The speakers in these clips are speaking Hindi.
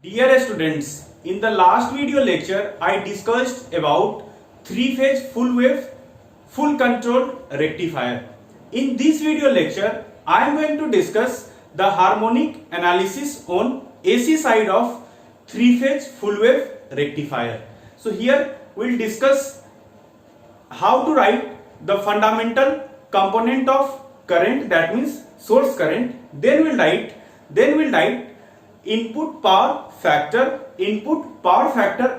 Dear students, in the last video lecture, I discussed about three-phase full wave, full control rectifier. In this video lecture, I am going to discuss the harmonic analysis on AC side of three-phase full wave rectifier. So here we will discuss how to write the fundamental component of current, that means source current. Then we'll write input power factor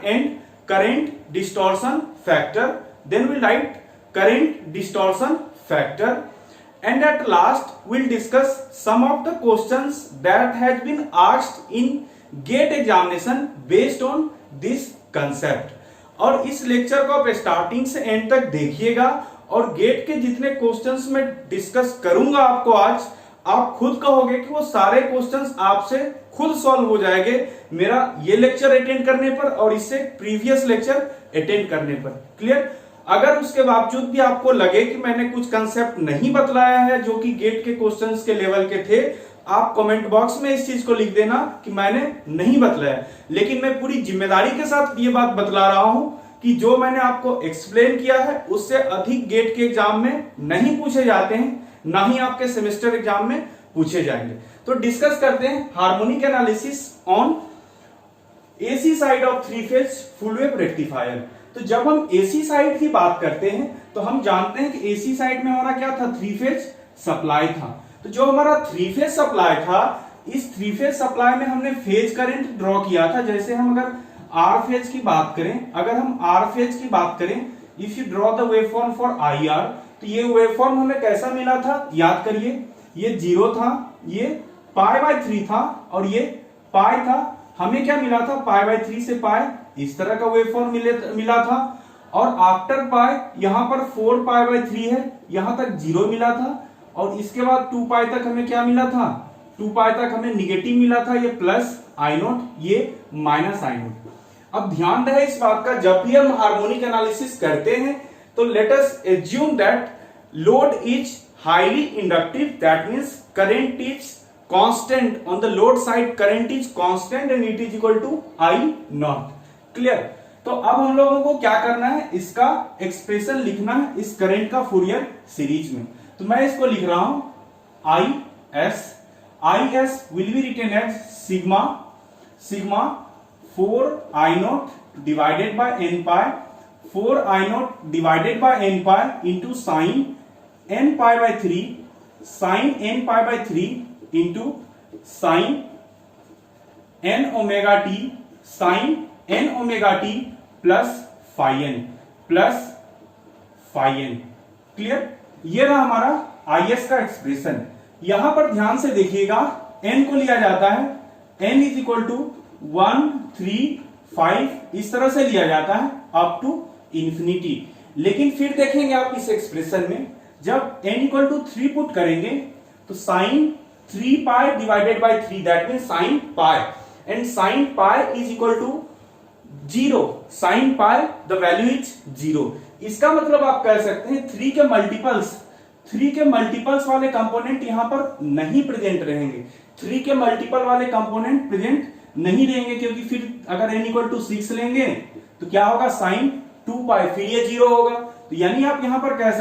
and current distortion factor. Then we'll write current distortion factor, and at last we'll discuss some of the questions that has been asked in GATE examination based on this concept. और इस लेक्चर को आप स्टार्टिंग से एंड तक देखिएगा और गेट के जितने क्वेश्चंस मैं डिस्कस करूंगा आपको आज, आप खुद कहोगे कि वो सारे क्वेश्चंस आपसे खुद सॉल्व हो जाएंगे मेरा ये लेक्चर अटेंड करने पर और इससे प्रीवियस लेक्चर अटेंड करने पर। क्लियर? अगर उसके बावजूद भी आपको लगे कि मैंने कुछ कंसेप्ट नहीं बतलाया है जो कि गेट के क्वेश्चंस के लेवल के थे, आप कमेंट बॉक्स में इस चीज को लिख देना कि मैंने नहीं बतलाया। लेकिन मैं पूरी जिम्मेदारी के साथ ये बात बतला रहा हूं कि जो मैंने आपको एक्सप्लेन किया है उससे अधिक गेट के एग्जाम में नहीं पूछे जाते हैं, ना ही आपके सेमेस्टर एग्जाम में पूछे जाएंगे। तो डिस्कस करते हैं harmonic analysis on AC side of three phase full wave rectifier. तो जब हम एसी साइड की बात करते हैं तो हम जानते हैं कि एसी साइड में हमारा क्या था, थ्री फेज सप्लाई था। तो जो हमारा थ्री फेज सप्लाई था, इस थ्री फेज सप्लाई में हमने फेज करंट ड्रॉ किया था। जैसे हम अगर आर फेज की बात करें, if you draw the waveform for I R, तो ये वेवफॉर्म हमें कैसा मिला था, याद करिए, ये जीरो था, ये पाई बाय 3 था और ये पाई था। हमें क्या मिला था, पाई बाय 3 से पाई, इस तरह का वेवफॉर्म मिला था। और आफ्टर पाई यहां पर 4 पाई बाय 3 है, यहां तक जीरो मिला था। और इसके बाद 2 पाई तक हमें क्या मिला था, 2 पाई तक हमें निगेटिव मिला था, ये प्लस आई नोट, ये माइनस आई नोट। अब ध्यान रहे इस बात का, जब भी हम हार्मोनिक एनालिसिस करते हैं तो let us assume that load is highly inductive, that means current is constant on the load side, current is constant and it is equal to I naught. Clear? तो अब हम लोगों को क्या करना है, इसका एक्सप्रेशन लिखना है इस करंट का फूरियर सीरीज में। तो मैं इसको लिख रहा हूं I S will be written as sigma 4 I naught divided by n pi, 4 I naught divided by n pi into sine n pi by 3, sine n pi by 3 into sine n omega t, sine n omega t plus phi n. Clear? ये रहा हमारा आई एस का एक्सप्रेशन। यहां पर ध्यान से देखिएगा, एन को लिया जाता है, एन इज इक्वल टू 1, 3, 5 इस तरह से लिया जाता है अप टू इंफिनिटी। लेकिन फिर देखेंगे आप इस एक्सप्रेशन में, जब n इक्वल टू 3 पुट करेंगे तो sine 3 pi divided by 3, that mean sine pi, and sine pi is equal to 0, sine pi the value is 0। इसका मतलब आप कह सकते हैं 3 के मल्टीपल्स वाले कंपोनेंट यहां पर नहीं प्रेजेंट रहेंगे, 3 के मल्टीपल वाले कंपोनेंट प्रेजेंट नहीं रहेंगे, क्योंकि फिर अगर n इक्वल टू 6 लेंगे तो क्या होगा, साइन 2 पाई, फिर ये 0 होगा। तो यानी आप यहां पर कह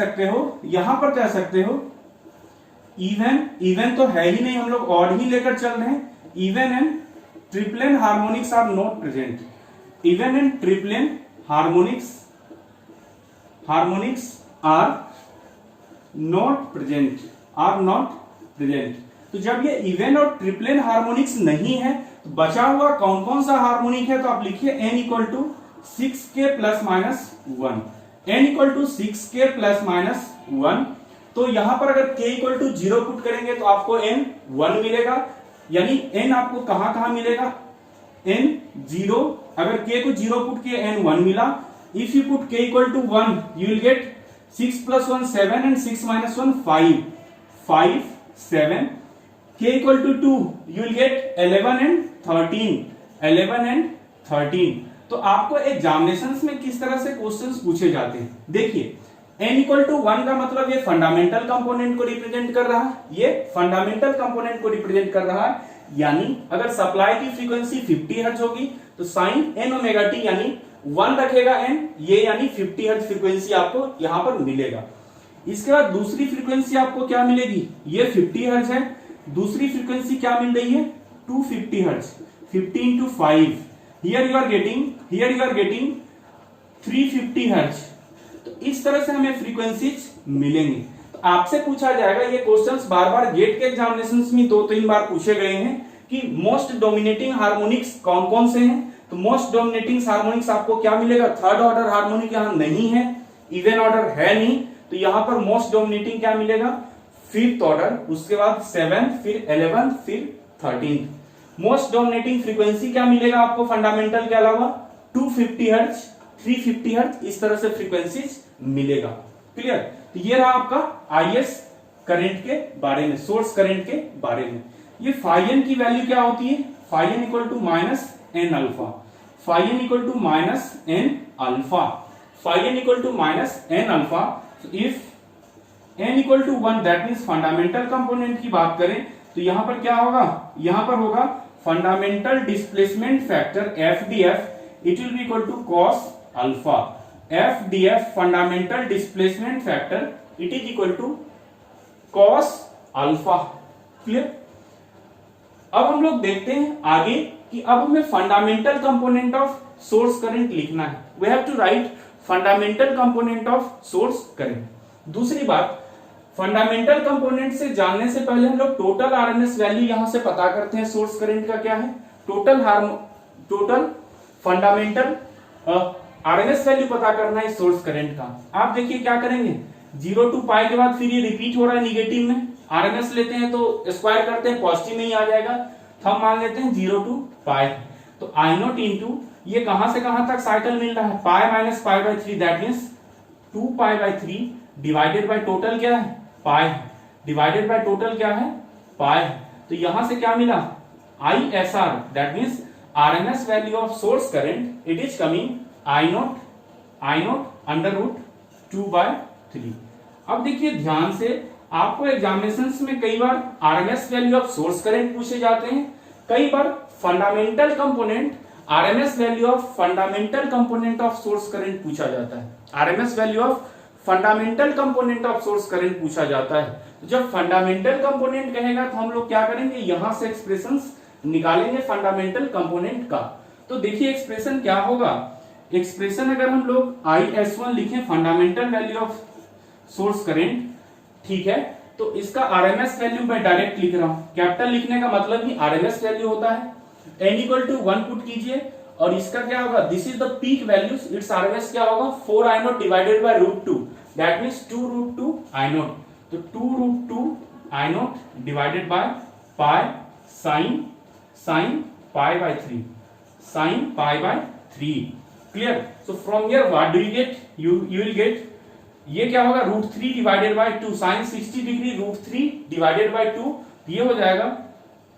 सकते हो इवन तो है ही नहीं, हम लोग ऑड ही लेकर चल रहे हैं, even and triplen harmonics are not present, even and triplen harmonics are not present. तो जब ये इवन और ट्रिपलेन हार्मोनिक्स नहीं है तो बचा हुआ कौन कौन सा हार्मोनिक है, तो आप लिखिए n equal to 6k plus minus 1, n equal to 6k plus minus 1। तो यहां पर अगर k इक्वल टू 0 पुट करेंगे तो आपको n 1 मिलेगा, यानी n आपको कहां मिलेगा, n 0, अगर k को 0 पुट किए n 1 मिला। If you put k equal to 1 you will get 6 plus 1 7 and 6 minus 1 5 7, k equal to 2 you will get 11 and 13। तो आपको एग्जामिनेशंस में किस तरह से क्वेश्चंस पूछे जाते हैं, देखिए n इक्वल टू 1 का मतलब ये फंडामेंटल कंपोनेंट को रिप्रेजेंट कर रहा है, यानी अगर सप्लाई की फ्रीक्वेंसी 50 हर्ट्ज होगी तो साइन n ओमेगा टी यानी 1 रखेगा n, ये यानी 50 हर्ट्ज फ्रीक्वेंसी आपको यहां पर मिलेगा। इसके बाद दूसरी फ्रीक्वेंसी आपको क्या मिलेगी, ये 50 हर्ट्ज है, दूसरी फ्रीक्वेंसी क्या मिल रही है 250 hertz, 50 into 5, here you are getting 350 hertz. तो इस तरह से हमें फ्रीक्वेंसीज मिलेंगी। तो आपसे पूछा जाएगा, ये क्वेश्चंस बार बार गेट के एग्जामिनेशंस में 2-3 बार पूछे गए हैं कि मोस्ट डोमिनेटिंग हार्मोनिक्स कौन कौन से हैं। तो मोस्ट डोमिनेटिंग हार्मोनिक्स आपको क्या मिलेगा, थर्ड ऑर्डर हार्मोनिक यहां नहीं है, इवन ऑर्डर है नहीं, तो यहां पर मोस्ट डोमिनेटिंग क्या मिलेगा, फिफ्थ ऑर्डर, उसके बाद 7th, फिर 11th, फिर 13th। मोस्ट डोमिनेटिंग फ्रीक्वेंसी क्या मिलेगा आपको फंडामेंटल के अलावा, 250 हर्ट्ज, 350 हर्ट्ज, इस तरह से फ्रीक्वेंसीज मिलेगा। क्लियर। तो ये रहा आपका आईएस करंट के बारे में, सोर्स करंट के बारे में। ये फाइन की वैल्यू क्या होती है, phi n equal to minus n alpha, phi n equal to minus n alpha, phi n equal to minus n alpha. If n equal to 1 that means fundamental component की बात करें तो यहां पर क्या होगा, यहां पर होगा fundamental displacement factor FDF, it will be equal to cos alpha, FDF fundamental displacement factor it is equal to cos alpha. Clear. अब हम लोग देखते हैं आगे कि अब हमें fundamental component of source current लिखना है। We have to write fundamental component of source current. दूसरी बात, फंडामेंटल कंपोनेंट से जानने से पहले हम लोग टोटल आरएमएस वैल्यू यहां से पता करते हैं। सोर्स करंट का क्या है, टोटल फंडामेंटल आरएमएस वैल्यू पता करना है सोर्स करंट का। आप देखिए क्या करेंगे, 0 टू पाई के बाद फिर ये रिपीट हो रहा है निगेटिव में, आरएमएस लेते हैं तो स्क्वायर करते हैं पॉजिटिव में ही आ जाएगा, तो हम मान लेते हैं 0 टू पाई। तो आई नोट इंटू ये कहां से कहां तक साइकिल मिल रहा है, pi minus pi by 3 that means 2 pi by 3 divided by total क्या है, पाई, डिवाइडेड बाय टोटल क्या है, पाई। तो यहां से क्या मिला, I S R that means RMS value of source current, it is coming I not under root 2/3। अब देखिए ध्यान से, आपको एग्जामिनेशंस में कई बार RMS value of source current पूछे जाते हैं, कई बार fundamental component RMS value of fundamental component of source current पूछा जाता है, RMS value of fundamental component of source current पूछा जाता है। तो जब फंडामेंटल कंपोनेंट कहेगा तो हम लोग क्या करेंगे, यहां से एक्सप्रेशंस निकालेंगे फंडामेंटल कंपोनेंट का। तो देखिए एक्सप्रेशन क्या होगा, एक्सप्रेशन अगर हम लोग IS1 लिखें fundamental value of source current, ठीक है, तो इसका आरएमएस वैल्यू मैं डायरेक्ट लिख रहा हूं, कैपिटल लिखने का मतलब ही आरएमएस वैल्यू होता है। n इक्वल टू 1 पुट कीजिए और इसका क्या होगा, this is the peak values, its RMS क्या होगा 4 I not divided by √2 that means 2√2 I note. तो 2√2 I not divided by pi sine pi by 3, sine pi by 3। Clear. So from here what do you get, you will get, ये क्या होगा √3 divided by 2, sine 60 degree √3 divided by 2, ये हो जाएगा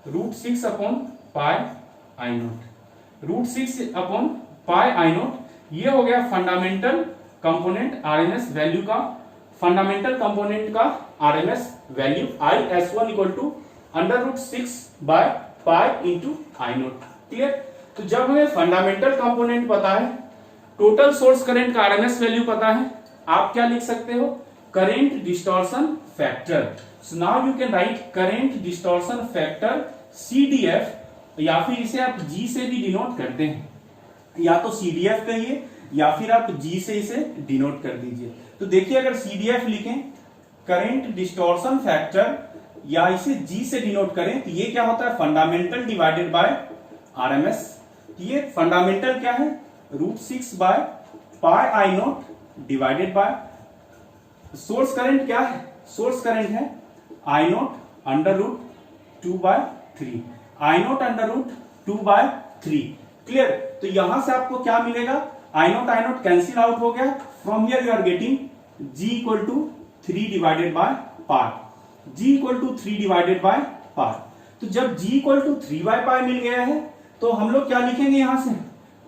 √6 upon pi I naught, √6 upon pi I naught. ये हो गया फंडामेंटल कंपोनेंट आरएमएस वैल्यू का, फंडामेंटल कंपोनेंट का RMS value IS1 equal to √6 by pi into I naught. Clear. तो जब हमें फंडामेंटल कंपोनेंट पता है, टोटल सोर्स करंट का आरएमएस वैल्यू पता है, आप क्या लिख सकते हो, current distortion factor. So now you can write current distortion factor CDF, या फिर इसे आप G से भी डिनोट करते हैं, या तो CDF कहिए या फिर आप G से इसे डिनोट कर दीजिए। तो देखिए अगर CDF लिखें करंट डिस्टॉर्शन फैक्टर या इसे G से डिनोट करें तो ये क्या होता है, फंडामेंटल डिवाइडेड बाय आरएमएस। ये फंडामेंटल क्या है, √6 by pi I not divided bye source current क्या है, सोर्स करंट है I not under root 2/3, I not under root 2/3। Clear. तो यहां से आपको क्या मिलेगा, आई नोट कैंसिल आउट हो गया, from here you are getting G equal to 3 divided by pi, G equal to 3 divided by pi. तो जब G इक्वल टू 3/पाई मिल गया है तो हम लोग क्या लिखेंगे, यहां से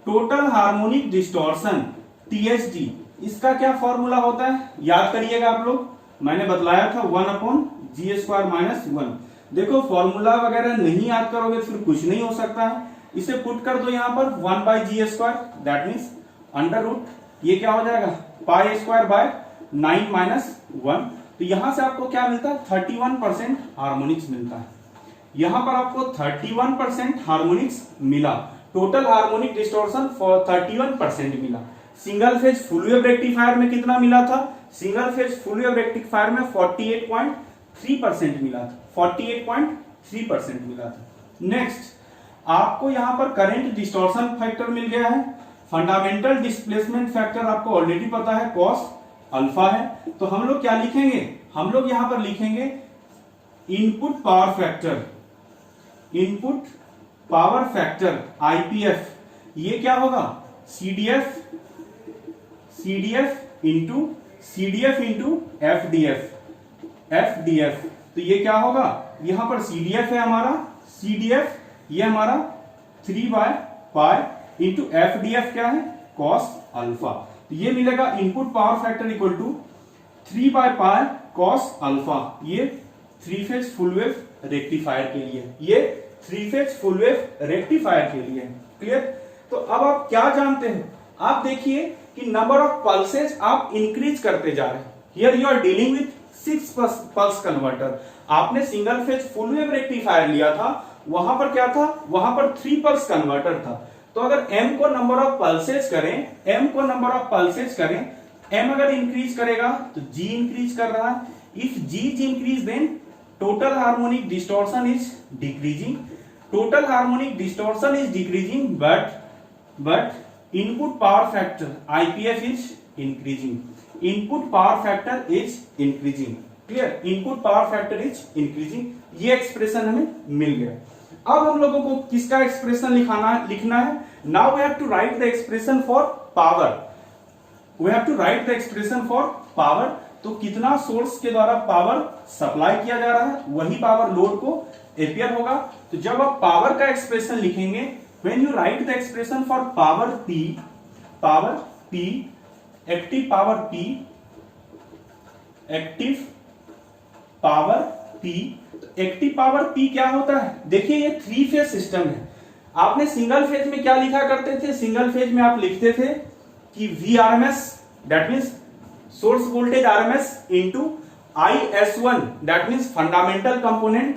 टोटल हार्मोनिक डिस्टॉर्शन THD, इसका क्या फॉर्मूला होता है, याद करिएगा आप लोग, मैंने बतलाया था 1/G² - 1। देखो फॉर्मूला वगैरह नहीं याद करोगे फिर कुछ नहीं हो सकता है। इसे पुट कर दो यहाँ पर 1/g², that means under root, ये क्या हो जाएगा π²/9 - 1। तो यहां से आपको क्या मिलता है 31% हार्मोनिक्स मिलता है। यहां पर आपको 31% हार्मोनिक्स मिला, टोटल हार्मोनिक डिस्टॉर्शन फॉर 31% मिला। Single phase full wave rectifier में कितना मिला था, single phase full wave rectifier में 48.3% मिला था, 48.3% मिला था। नेक्स्ट आपको यहां पर करंट डिस्टॉर्शन फैक्टर मिल गया है, फंडामेंटल डिस्प्लेसमेंट फैक्टर आपको ऑलरेडी पता है कॉस अल्फा है। तो हम लोग क्या लिखेंगे, हम लोग यहां पर लिखेंगे input power factor, input power factor IPF, ये क्या होगा सीडीएफ इंटू एफडीएफ। तो ये क्या होगा, यहां पर सीडीएफ है हमारा, सीडीएफ ये हमारा 3/π इंटू एफडीएफ क्या है कॉस अल्फा। तो ये मिलेगा input power factor equal to 3/π cos alpha. ये 3 फेज फुल वेव रेक्टिफायर के लिए, ये 3 फेज फुल वेव रेक्टिफायर के लिए। क्लियर। तो अब आप क्या जानते हैं, आप देखिए कि नंबर ऑफ पल्सेस आप इंक्रीज करते जा रहे हैं। Here you are dealing with 6 pulse converter. आपने single phase full wave rectifier लिया था, वहां पर क्या था, वहां पर 3 पल्स कन्वर्टर था। तो अगर m को नंबर ऑफ पल्सेस करें, m को नंबर ऑफ पल्सेस करें, m अगर इंक्रीज करेगा तो g इंक्रीज कर रहा है। If g increase then total harmonic distortion is decreasing, total harmonic distortion is decreasing but input power factor IPF is increasing, input power factor is increasing. Clear, input power factor is increasing, ये एक्सप्रेशन हमें मिल गया। अब हम लोगों को किसका एक्सप्रेशन लिखना है, now we have to write the expression for power, we have to write the expression for power. तो कितना सोर्स के द्वारा पावर सप्लाई किया जा रहा है, वही पावर लोड को एम्पियर होगा। तो जब आप पावर का एक्सप्रेशन लिखेंगे, when you right the expression for power P, active power P, active power P, active power P क्या होता है, देखिए ये 3 फेज सिस्टम है। आपने सिंगल फेज में क्या लिखा करते थे, सिंगल फेज में आप लिखते थे कि VRMS that means source voltage RMS into IS1 that means fundamental component,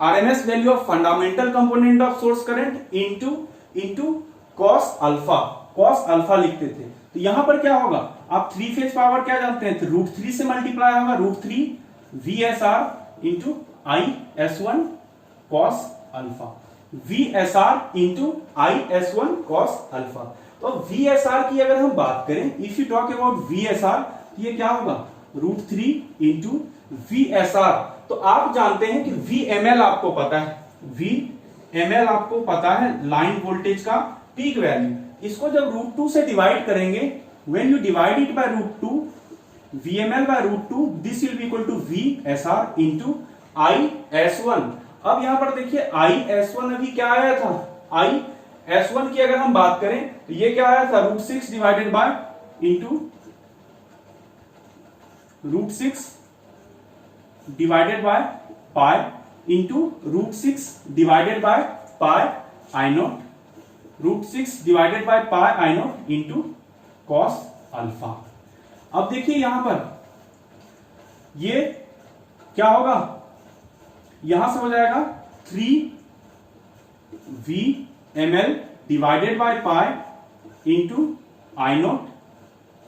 RMS value of fundamental component of source current into cos alpha लिखते थे। तो यहां पर क्या होगा, आप 3 फेज पावर क्या जानते हैं, तो √3 से मल्टीप्लाई होगा, √3 VSR into IS1 cos alpha, VSR into IS1 cos alpha. तो VSR की अगर हम बात करें, if you talk about VSR, तो ये क्या होगा √3 इंटू VSR। तो आप जानते हैं कि VML आपको पता है, VML आपको पता है लाइन वोल्टेज का पीक वैल्यू। इसको जब √2 से डिवाइड करेंगे, when you divide it by √2, VML by √2, this will be equal to VSR into IS1। अब यहां पर देखिए IS1 अभी क्या आया था, IS1 की अगर हम बात करें तो ये क्या आया था √6 divided by into √6 divided by pi into √6 divided by pi I0, √6 divided by pi I0 into cos alpha. अब देखिए यहां पर ये क्या होगा, यहां से हो जाएगा 3VML divided by pi into I0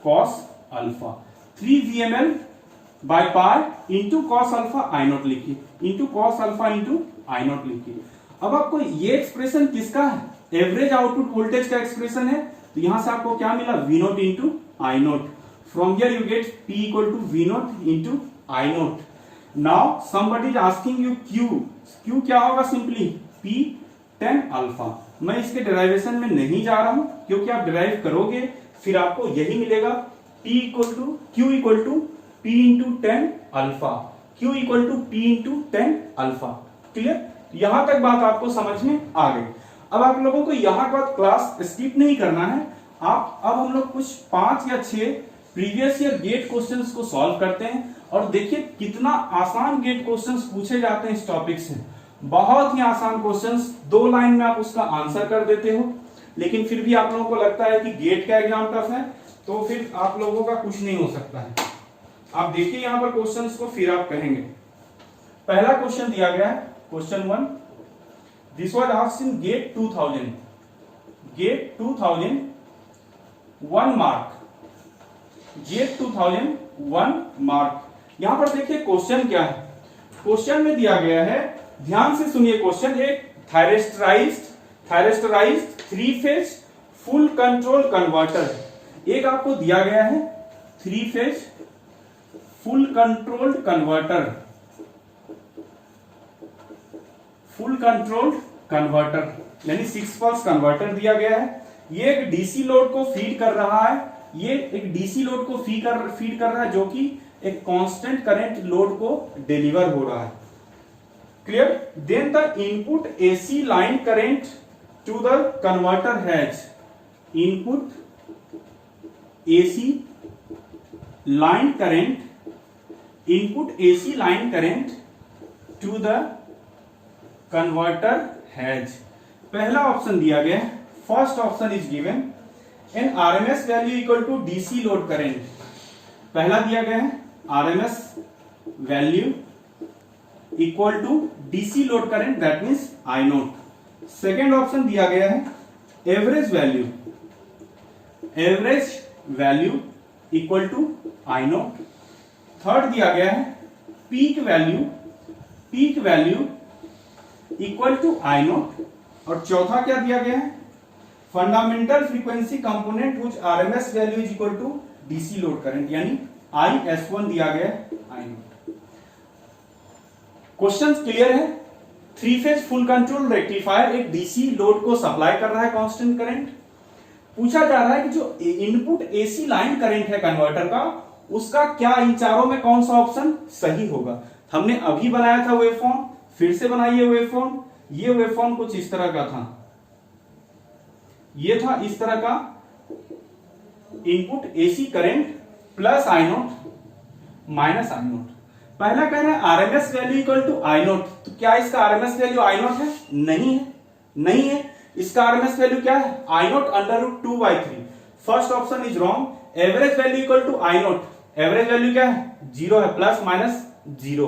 cos alpha, 3VML bye pi into cos alpha I0 लिखिए, into cos alpha into I0 लिखिए। अब आपको ये एक्सप्रेशन किसका है, एवरेज आउटपुट वोल्टेज का एक्सप्रेशन है। तो यहां से आपको क्या मिला V0 into I0। From here you get P equal to V0 into I0. Now somebody is asking you Q. Q क्या होगा, सिंपली P tan अल्फा। मैं इसके डेरिवेशन में नहीं जा रहा हूं, क्योंकि आप डिराइव करोगे फिर आपको यही मिलेगा, Q equal to P into tan alpha, Q equal to P into tan alpha. Clear, यहां तक बात आपको समझ में आ गई। अब आप लोगों को यहां का क्लास स्किप नहीं करना है, अब हम लोग कुछ 5 या 6 प्रीवियस ईयर गेट क्वेश्चंस को सॉल्व करते हैं और देखिए कितना आसान गेट क्वेश्चंस पूछे जाते हैं इस टॉपिक से। बहुत ही आसान क्वेश्चंस, 2 लाइन में आप उसका आंसर कर देते हो। लेकिन फिर भी आप लोगों को लगता है कि गेट का एग्जाम टफ है, तो फिर आप लोगों का कुछ नहीं हो सकता है। आप देखिए यहां पर क्वेश्चंस को, फिर आप कहेंगे। पहला क्वेश्चन दिया गया है, question 1, this was asked in GATE 2000, GATE 2000 1 mark, GATE 2000 1 mark. यहां पर देखिए क्वेश्चन क्या है। क्वेश्चन में दिया गया है, ध्यान से सुनिए क्वेश्चन, एक थायरिस्टराइज्ड 3 फेज फुल कंट्रोल कन्वर्टर, एक आपको दिया गया है 3 phase full controlled converter, full controlled converter यानी 6 पल्स कन्वर्टर दिया गया है। ये एक डीसी लोड को फीड कर रहा है, ये एक डीसी लोड को फीड कर रहा है जो कि एक कांस्टेंट करंट लोड को डिलीवर हो रहा है। Clear? Then the input AC line current to the converter has, input AC line current, input AC line current to the converter has. पहला ऑप्शन दिया गया है, first option is given an RMS value equal to DC load current. पहला दिया गया है RMS value equal to DC load current, that means I naught. Second option दिया गया है average value, average value equal to I naught. Third दिया गया है peak value, peak value equal to I naught. और चौथा क्या दिया गया है, fundamental frequency component which RMS value is equal to DC load current, यानी IS1 दिया गया है, आई नोट। क्वेश्चन क्लियर है? 3 फेज फुल कंट्रोल रेक्टिफायर एक डीसी लोड को सप्लाई कर रहा है कांस्टेंट करंट। पूछा जा रहा है कि जो इनपुट एसी लाइन करंट है कन्वर्टर का, उसका क्या इन चारों में कौन सा ऑप्शन सही होगा। हमने अभी बनाया था वेवफॉर्म, फिर से बनाइए वेवफॉर्म। ये वेवफॉर्म कुछ इस तरह का था, ये था इस तरह का, input AC current plus I naught minus I naught. पहला कह रहे हैं RMS value equal to I note, तो क्या इसका आरएमएस वैल्यू आई नोट है? नहीं है, नहीं है। इसका आरएमएस वैल्यू क्या है? I not under root 2/3। First option is wrong. Average value equal to I not, average value क्या है? 0 है, प्लस माइनस 0।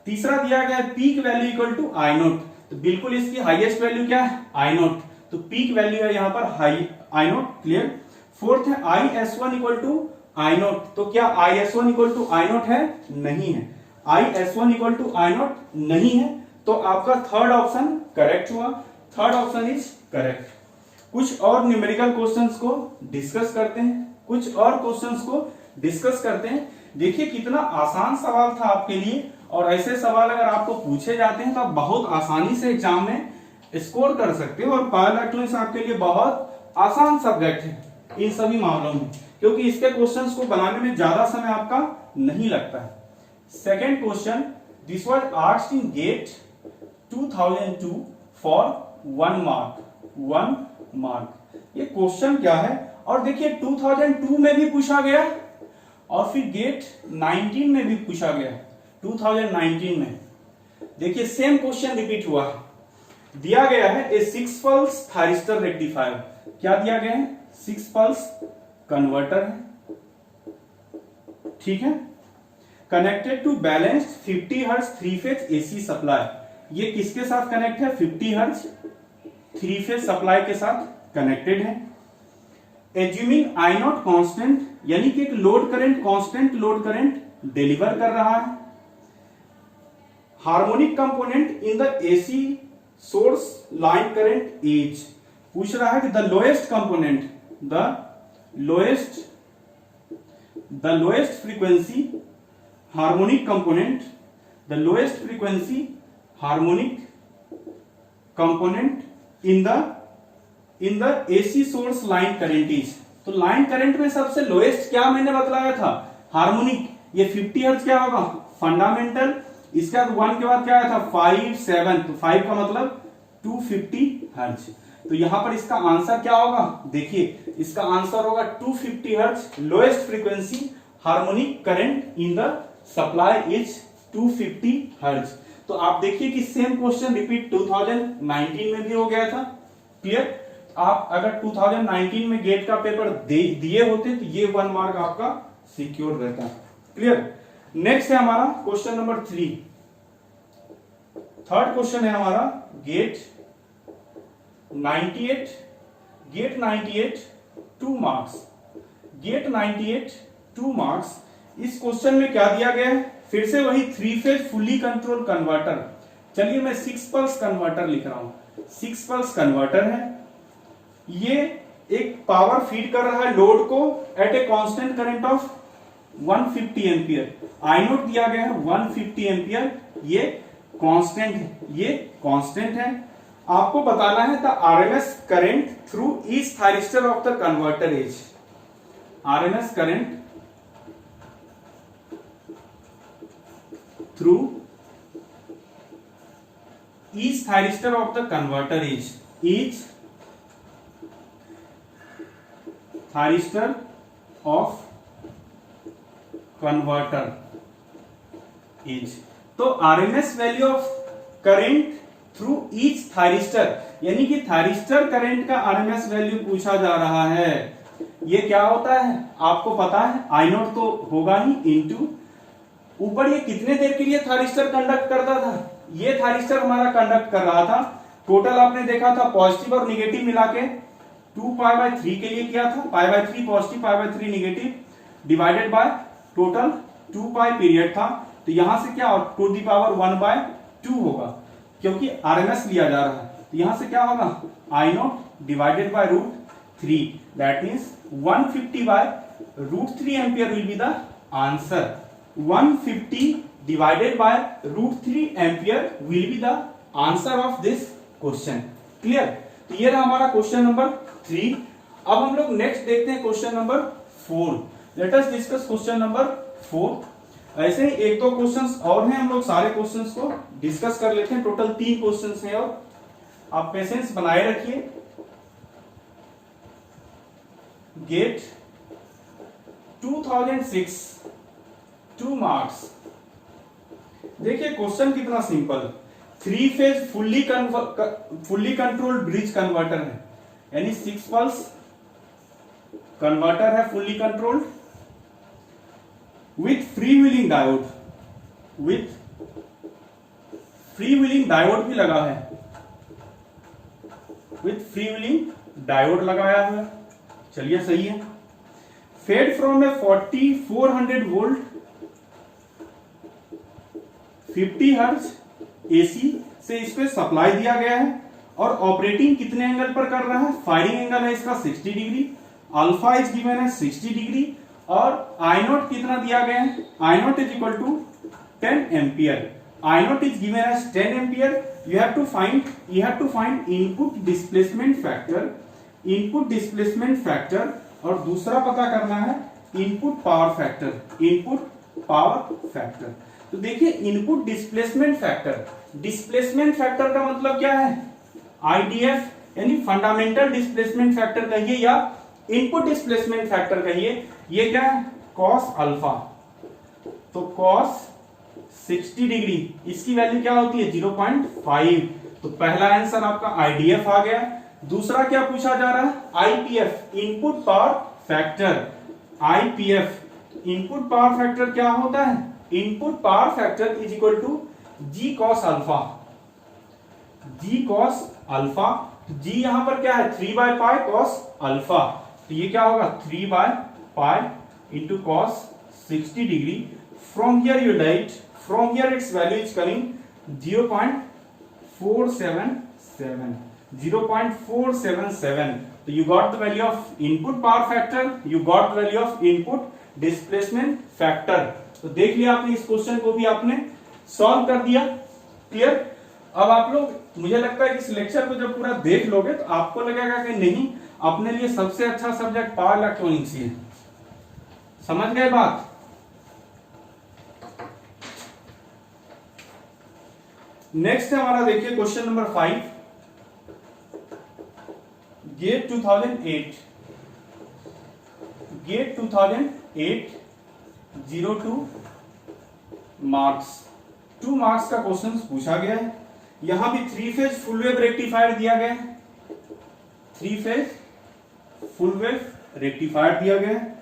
तीसरा दिया गया है peak value equal to I note, तो बिल्कुल इसकी हाईएस्ट वैल्यू क्या है? आई नोट, तो पीक वैल्यू है यहां पर high I naught. Clear? Fourth है IS1 equal to I note, तो क्या IS1 equal to I note है? नहीं है। IS1 equal to I note नहीं है, तो आपका थर्ड ऑप्शन करेक्ट हुआ। Third option is correct. कुछ और न्यूमेरिकल क्वेश्चंस को डिस्कस करते हैं, कुछ और क्वेश्चंस को डिस्कस करते हैं। देखिए कितना आसान सवाल था आपके लिए, और ऐसे सवाल अगर आपको पूछे जाते हैं तो आप बहुत आसानी से एग्जाम में स्कोर कर सकते हो। और पावर इलेक्ट्रॉनिक्स आपके लिए बहुत आसान सब्जेक्ट है इन सभी मामलों में, क्योंकि इसके क्वेश्चंस को बनाने में ज्यादा समय आपका नहीं लगता है। Second question, this was asked in GATE 2002 for 1 mark, 1 mark. ये क्वेश्चन क्या है, और देखिए 2002 में भी पूछा गया और फिर गेट 19 में भी पूछा गया। 2019 में देखिए सेम क्वेश्चन रिपीट हुआ। दिया गया है ए 6 पल्स थायरिस्टर रेक्टिफायर, क्या दिया गया है? 6 पल्स कन्वर्टर है, ठीक है, connected to balanced 50 hertz 3 phase AC supply. ये किसके साथ कनेक्ट है? 50 हर्ट्ज 3 फेज सप्लाई के साथ कनेक्टेड है। एज्यूमिंग आई नॉट कांस्टेंट, यानी कि एक load current, constant load current deliver कर रहा है। Harmonic component in the AC source line current is, पूछ रहा है कि the lowest component, the lowest frequency harmonic component, the lowest frequency harmonic component in the AC source line current is. तो लाइन करंट में सबसे लोएस्ट क्या मैंने बतलाया था? हार्मोनिक। ये 50 हर्ट्ज क्या होगा? फंडामेंटल। इसके बाद 1 के बाद क्या आया था? 5 7, तो 5 का मतलब 250 हर्ट्ज। तो यहां पर इसका आंसर क्या होगा, देखिए इसका आंसर होगा 250 hertz lowest frequency harmonic current in the supply is 250 hertz. तो आप देखिए कि सेम क्वेश्चन रिपीट 2019 में भी हो गया था। क्लियर, आप अगर 2019 में गेट का पेपर दिए होते तो ये 1 मार्क आपका सिक्योर रहता। क्लियर, नेक्स्ट है हमारा क्वेश्चन नंबर 3। थर्ड क्वेश्चन है हमारा गेट 98 2 मार्क्स। GATE 98 2 marks. इस क्वेश्चन में क्या दिया गया है, फिर से वही 3 फेज फुल्ली कंट्रोल कन्वर्टर। चलिए मैं 6 पल्स कन्वर्टर लिख रहा हूं। 6 पल्स कन्वर्टर है, ये एक पावर फीड कर रहा है लोड को at a constant current of 150 ampere. I naught दिया गया है 150 एम्पियर, ये कांस्टेंट है, ये कांस्टेंट है। आपको बताना है the RMS current through each thyristor of the converter is. RMS current through each thyristor of the converter is. Each thyristor of converter is. तो RMS value of current through each thyristor, यानी कि थायरिस्टर करंट का आरएमएस वैल्यू पूछा जा रहा है। ये क्या होता है आपको पता है, आई नोट तो होगा ही, इनटू ऊपर ये कितने देर के लिए थायरिस्टर कंडक्ट करता था, ये थायरिस्टर हमारा कंडक्ट कर रहा था। टोटल आपने देखा था पॉजिटिव और निगेटिव मिला के 2π/3 के लिए किया था, π/3 positive π/3 negative, divided by total 2π period था। तो यहां से क्या टू दी पावर 1/2 होगा, क्योंकि आरएमएस लिया जा रहा है। तो यहां से क्या होगा I not divided by √3, that means 150/√3 ampere will be the answer. 150 divided by √3 ampere will be the answer of this question. Clear, तो ये रहा हमारा क्वेश्चन नंबर 3। अब हम लोग नेक्स्ट देखते हैं question number 4। Let us discuss question number 4। ऐसे ही एक दो क्वेश्चंस और हैं, हम लोग सारे क्वेश्चंस को डिस्कस कर लेते हैं। टोटल 3 क्वेश्चंस हैं और आप पेशेंस बनाए रखिए। GATE 2006 2 marks. देखिए क्वेश्चन कितना simple, 3 phase fully controlled bridge converter है, यानी 6 पल्स कन्वर्टर है fully controlled with free wheeling diode, with free wheeling diode भी लगा है, विथ फ्री व्हीलिंग डायोड लगाया हुआ है। चलिए सही है। Fed from a 4400 volt 50 hertz AC से इस पे सप्लाई दिया गया है और ऑपरेटिंग कितने एंगल पर कर रहा है, फायरिंग एंगल है इसका 60 डिग्री, अल्फा इज गिवन है 60 डिग्री और आई नोट कितना दिया गया है, I not is equal to 10 ampere. I not is given as 10 ampere. You have to find input displacement factor, input displacement factor, और दूसरा पता करना है input power factor, input power factor. तो देखिए input displacement factor, displacement factor का मतलब क्या है, आईडीएफ यानी फंडामेंटल डिस्प्लेसमेंट फैक्टर कहिए या इनपुट डिस्प्लेसमेंट फैक्टर कहिए। ये क्या है कॉस अल्फा, तो कॉस 60 डिग्री इसकी वैल्यू क्या होती है 0.5। तो पहला आंसर आपका आईडीएफ आ गया। दूसरा क्या पूछा जा रहा है IPF, input power factor. IPF input power factor क्या होता है, input power factor is equal to G cos alpha, G cos alpha. G यहां पर क्या है 3/π कॉस अल्फा, तो ये क्या होगा 3/π into cos 60 degree. From here you write, from here its value is coming 0.477, 0.477। तो you got the value of input power factor, you got the value of input displacement factor। तो देख लिया आपने, इस क्वेश्चन को भी आपने सॉल्व कर दिया। क्लियर। अब आप लोग, मुझे लगता है कि इस लेक्चर को जब पूरा देख लोगे तो आपको लगेगा कि नहीं अपने लिए सबसे अच्छा सब्जेक्ट पावर इलेक्ट्रॉनिक्स ही है। समझ गए बात। नेक्स्ट है हमारा, देखिए question number 5। GATE 2008 02 marks, 2 marks का क्वेश्चन पूछा गया है। यहां भी 3 फेज फुल वेव रेक्टिफायर दिया गया है, 3 फेज फुल वेव रेक्टिफायर दिया गया है।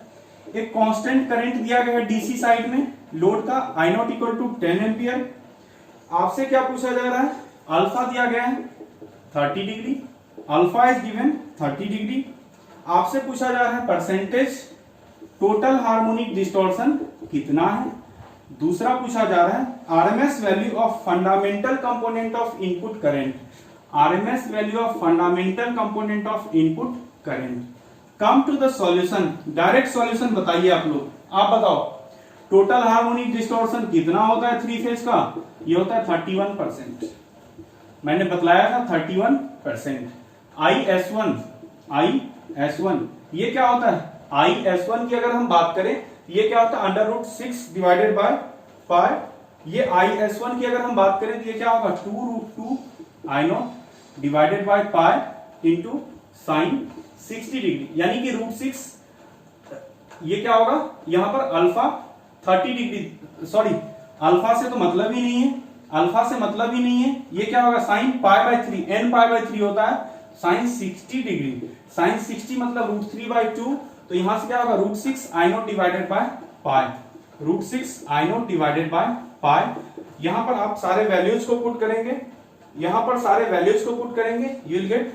एक कांस्टेंट करंट दिया गया है डीसी साइड में, लोड का I naught equal to 10 ampere. आपसे क्या पूछा जा रहा है, अल्फा दिया गया है 30 degree, alpha is given 30 degree. आपसे पूछा जा रहा है परसेंटेज टोटल हार्मोनिक डिस्टॉर्शन कितना है। दूसरा पूछा जा रहा है RMS value of fundamental component of input current, RMS value of fundamental component of input current. Come to the solution, direct solution बताइए आप लोग। आप बताओ टोटल हार्मोनिक डिस्टॉर्शन कितना होता है 3 फेज का, ये होता है 31%। मैंने बतलाया था 31%। IS1 ये क्या होता है, IS1 की अगर हम बात करें ये क्या होता है √6 डिवाइडेड बाय पाई। ये IS1 की अगर हम बात करें तो ये क्या होगा 2√2 I not divided by pi into sign 60 degree, यानी कि √6। ये क्या होगा यहां पर अल्फा 30 डिग्री, सॉरी अल्फा से तो मतलब ही नहीं है, अल्फा से मतलब ही नहीं है। ये क्या होगा साइन π/3, n π/3 होता है साइन 60 डिग्री, साइन 60 मतलब √3/2। तो यहां से क्या होगा √6 I not divided by pi, √6 I not divided by पाई। यहां पर आप सारे वैल्यूज को पुट करेंगे, यहां पर सारे वैल्यूज को पुट करेंगे, you will get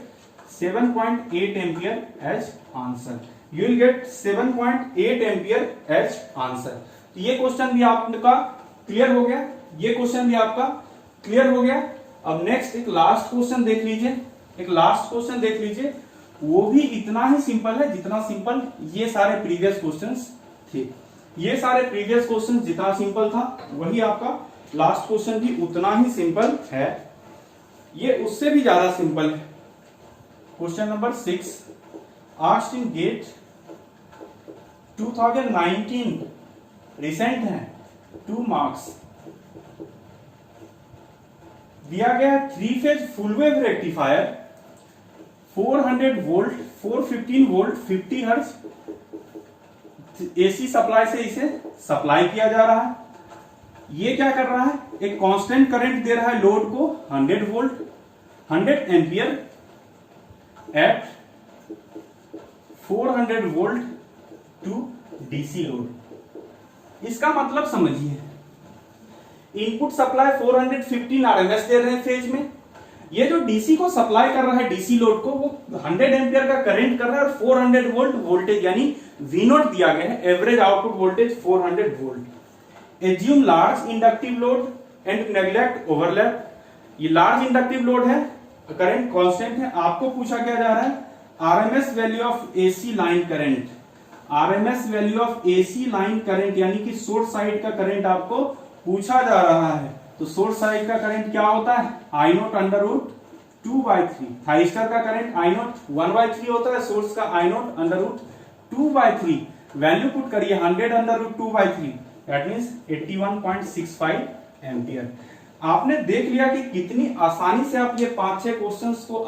7.8 ampere as answer, you will get 7.8 ampere as answer. तो ये क्वेश्चन भी आपका क्लियर हो गया, ये क्वेश्चन भी आपका क्लियर हो गया। अब नेक्स्ट एक लास्ट क्वेश्चन देख लीजिए, एक लास्ट क्वेश्चन देख लीजिए, वो भी इतना ही सिंपल है जितना सिंपल ये सारे प्रीवियस क्वेश्चंस थे। ये सारे प्रीवियस क्वेश्चंस जितना सिंपल था वही आपका लास्ट क्वेश्चन भी उतना ही सिंपल है, ये उससे भी ज्यादा सिंपल है। Question number 6 asked in GATE 2019, recent है, 2 मार्क्स। दिया गया है 3 phase full wave rectifier 400 volt 415 volt 50 hertz AC supply से इसे सप्लाई किया जा रहा है। ये क्या कर रहा है, एक कांस्टेंट करंट दे रहा है लोड को 100 volt 100 ampere at 400 volt to DC load. इसका मतलब समझिए, इनपुट सप्लाई 415 आरएमएस दे रहे हैं फेज में, ये जो डीसी को सप्लाई कर रहा है डीसी लोड को वो 100 एम्पियर का करंट कर रहा है और 400 वोल्ट वोल्टेज यानी वी नॉट दिया गया है, average output voltage 400 volt. Assume large inductive load and neglect overlap. ये लार्ज इंडक्टिव लोड है, करंट कांस्टेंट है। आपको पूछा क्या जा रहा है RMS value of AC line current, RMS value of AC line current यानी कि सोर्स साइड का करंट आपको पूछा जा रहा है। तो सोर्स साइड का करंट क्या होता है I नॉट √2/3, थाइस्टर का करंट I नॉट 1/3 होता है, सोर्स का I नॉट √2/3। वैल्यू पुट करिए 100 √2/3 दैट मींस 81.65 एम्पियर। आपने देख लिया कि कितनी आसानी से आप ये 5-6 क्वेश्चंस को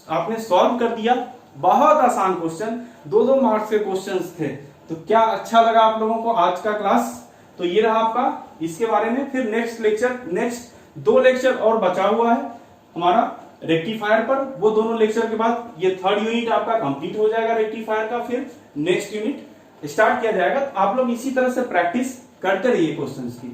आपने सॉल्व कर दिया। बहुत आसान क्वेश्चन, 2-2 मार्क्स के क्वेश्चंस थे। तो क्या अच्छा लगा आप लोगों को आज का क्लास? तो ये रहा आपका इसके बारे में। फिर नेक्स्ट लेक्चर, नेक्स्ट 2 लेक्चर और बचा हुआ है हमारा रेक्टिफायर पर, वो दोनों लेक्चर के बाद ये 3rd यूनिट आपका कंप्लीट हो जाएगा रेक्टिफायर का, फिर नेक्स्ट यूनिट स्टार्ट किया जाएगा। आप लोग इसी तरह से प्रैक्टिस करते रहिए क्वेश्चंस की।